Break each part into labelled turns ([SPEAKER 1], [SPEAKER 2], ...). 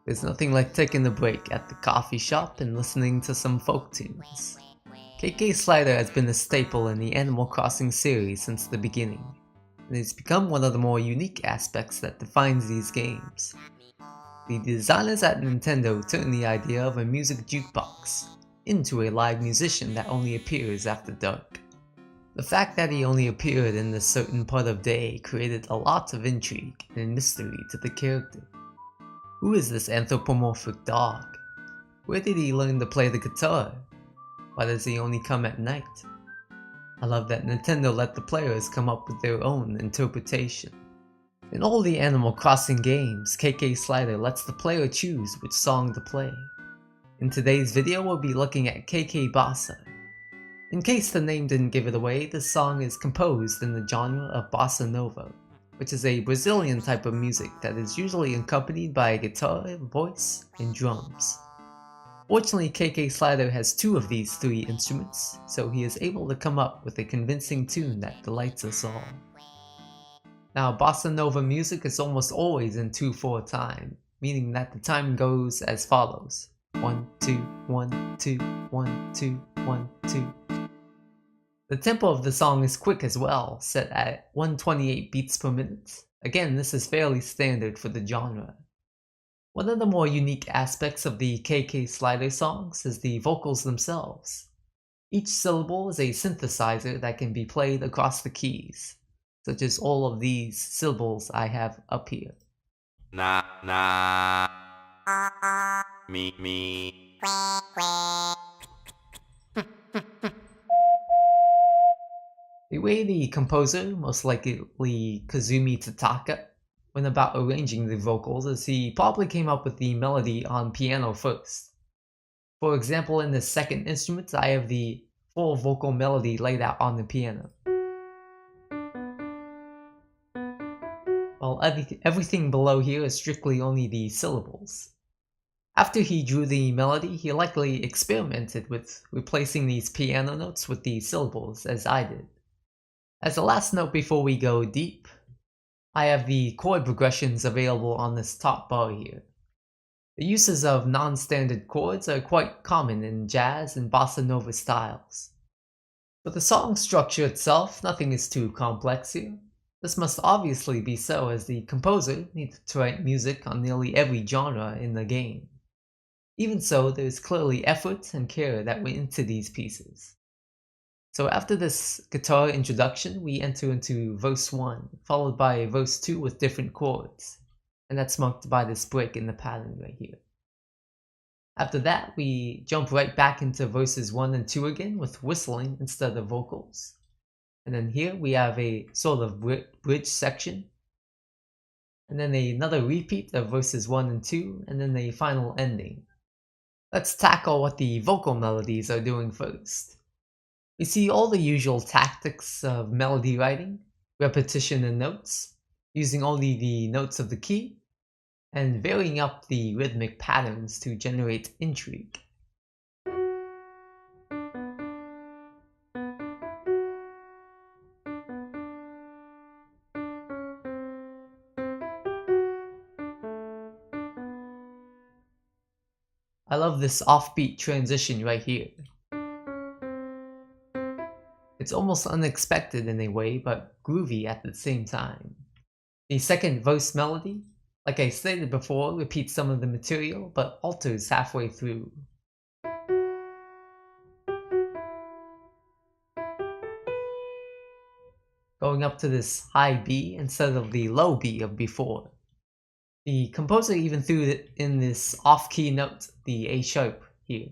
[SPEAKER 1] There's nothing like taking a break at the coffee shop and listening to some folk tunes. KK Slider has been a staple in the Animal Crossing series since the beginning, and it's become one of the more unique aspects that defines these games. The designers at Nintendo turned the idea of a music jukebox into a live musician that only appears after dark. The fact that he only appeared in this certain part of day created a lot of intrigue and mystery to the character. Who is this anthropomorphic dog? Where did he learn to play the guitar? Why does he only come at night? I love that Nintendo let the players come up with their own interpretation. In all the Animal Crossing games, KK Slider lets the player choose which song to play. In today's video we'll be looking at KK Bossa. In case the name didn't give it away, this song is composed in the genre of Bossa Nova, which is a Brazilian type of music that is usually accompanied by a guitar, voice, and drums. Fortunately, KK Slider has two of these three instruments, so he is able to come up with a convincing tune that delights us all. Now, Bossa Nova music is almost always in 2/4 time, meaning that the time goes as follows: 1 2 1 2 1 2 1 2. The tempo of the song is quick as well, set at 128 beats per minute. Again, this is fairly standard for the genre. One of the more unique aspects of the KK Slider songs is the vocals themselves. Each syllable is a synthesizer that can be played across the keys, such as all of these syllables I have up here.
[SPEAKER 2] Na na me
[SPEAKER 1] The way the composer, most likely Kazumi Totaka, went about arranging the vocals is he probably came up with the melody on piano first. For example, in the second instrument I have the full vocal melody laid out on the piano, while everything below here is strictly only the syllables. After he drew the melody, he likely experimented with replacing these piano notes with the syllables, as I did. As a last note before we go deep, I have the chord progressions available on this top bar here. The uses of non-standard chords are quite common in jazz and bossa nova styles. For the song structure itself, nothing is too complex here. This must obviously be so, as the composer needed to write music on nearly every genre in the game. Even so, there is clearly effort and care that went into these pieces. So after this guitar introduction, we enter into verse 1, followed by verse 2 with different chords, and that's marked by this break in the pattern right here. After that, we jump right back into verses 1 and 2 again with whistling instead of vocals. And then here we have a sort of bridge section, and then another repeat of verses 1 and 2, and then a final ending. Let's tackle what the vocal melodies are doing first. We see all the usual tactics of melody writing, repetition in notes, using only the notes of the key, and varying up the rhythmic patterns to generate intrigue. I love this offbeat transition right here. It's almost unexpected in a way, but groovy at the same time. The second verse melody, like I stated before, repeats some of the material, but alters halfway through. Going up to this high B instead of the low B of before. The composer even threw it in this off-key note, the A sharp here,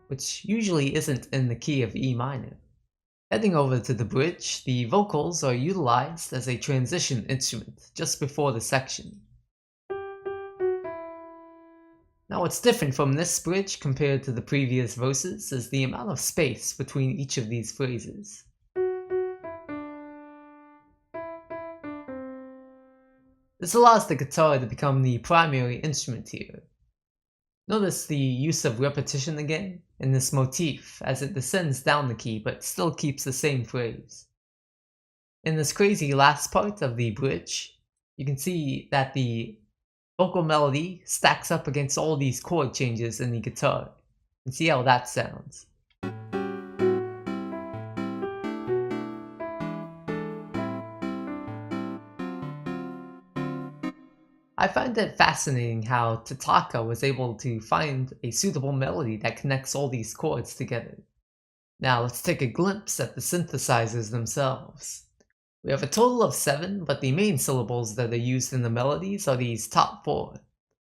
[SPEAKER 1] which usually isn't in the key of E minor. Heading over to the bridge, the vocals are utilized as a transition instrument just before the section. Now what's different from this bridge compared to the previous verses is the amount of space between each of these phrases. This allows the guitar to become the primary instrument here. Notice the use of repetition again in this motif as it descends down the key but still keeps the same phrase. In this crazy last part of the bridge, you can see that the vocal melody stacks up against all these chord changes in the guitar, and see how that sounds. I find it fascinating how Totaka was able to find a suitable melody that connects all these chords together. Now let's take a glimpse at the synthesizers themselves. We have a total of 7, but the main syllables that are used in the melodies are these top 4.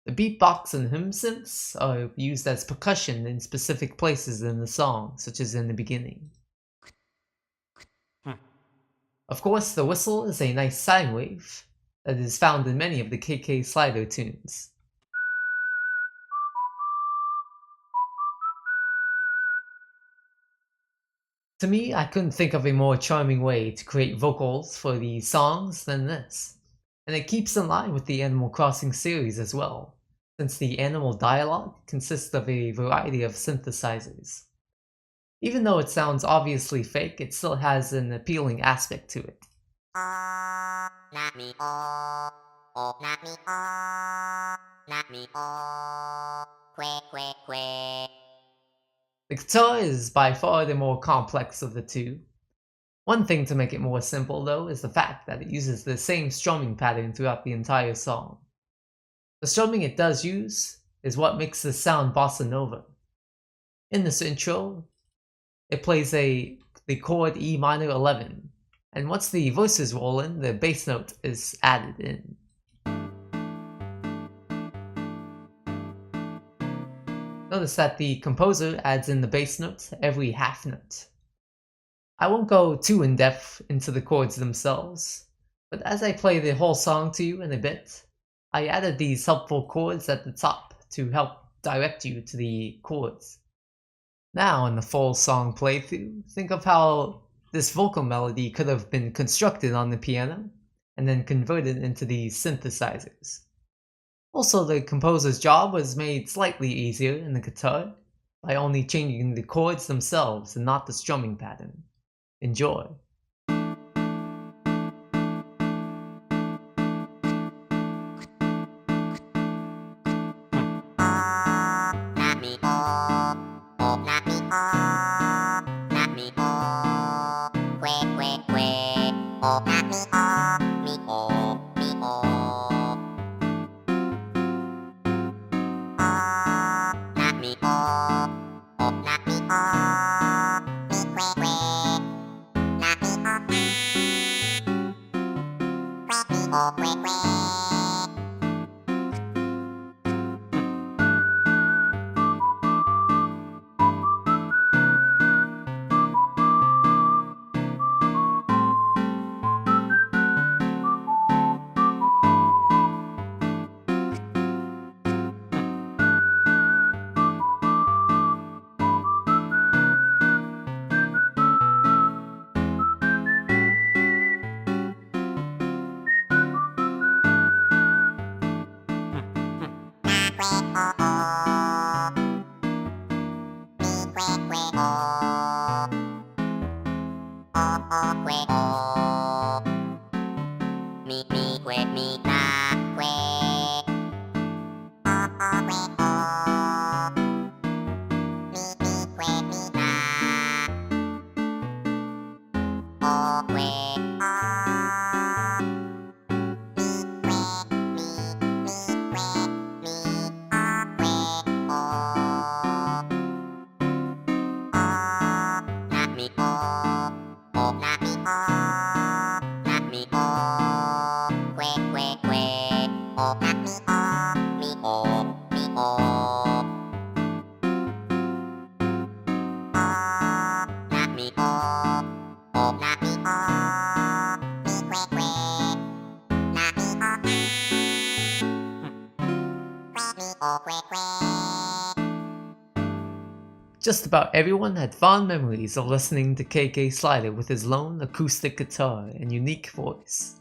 [SPEAKER 1] The beatbox and hymn synths are used as percussion in specific places in the song, such as in the beginning. Of course, the whistle is a nice sine wave that is found in many of the KK Slider tunes. To me, I couldn't think of a more charming way to create vocals for these songs than this. And it keeps in line with the Animal Crossing series as well, since the animal dialogue consists of a variety of synthesizers. Even though it sounds obviously fake, it still has an appealing aspect to it. The guitar is by far the more complex of the two. One thing to make it more simple though is the fact that it uses the same strumming pattern throughout the entire song. The strumming it does use is what makes this sound bossa nova. In this intro, it plays the chord E minor 11, and once the voices roll in, the bass note is added in. Notice that the composer adds in the bass note every half note. I won't go too in depth into the chords themselves, but as I play the whole song to you in a bit, I added these helpful chords at the top to help direct you to the chords. Now in the full song playthrough, think of how this vocal melody could have been constructed on the piano and then converted into these synthesizers. Also, the composer's job was made slightly easier in the guitar by only changing the chords themselves and not the strumming pattern. Enjoy! Just about everyone had fond memories of listening to KK Slider with his lone acoustic guitar and unique voice.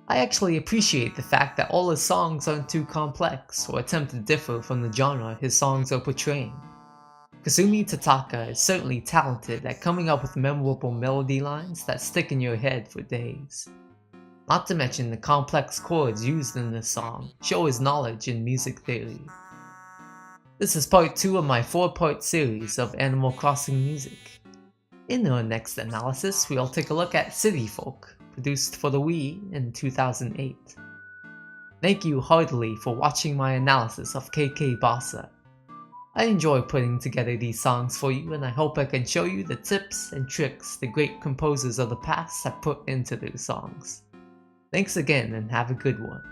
[SPEAKER 1] I actually appreciate the fact that all his songs aren't too complex or attempt to differ from the genre his songs are portraying. Kazumi Totaka is certainly talented at coming up with memorable melody lines that stick in your head for days. Not to mention the complex chords used in this song show his knowledge in music theory. This is part 2 of my 4-part series of Animal Crossing music. In our next analysis, we'll take a look at City Folk, produced for the Wii in 2008. Thank you heartily for watching my analysis of KK Bossa. I enjoy putting together these songs for you, and I hope I can show you the tips and tricks the great composers of the past have put into their songs. Thanks again and have a good one.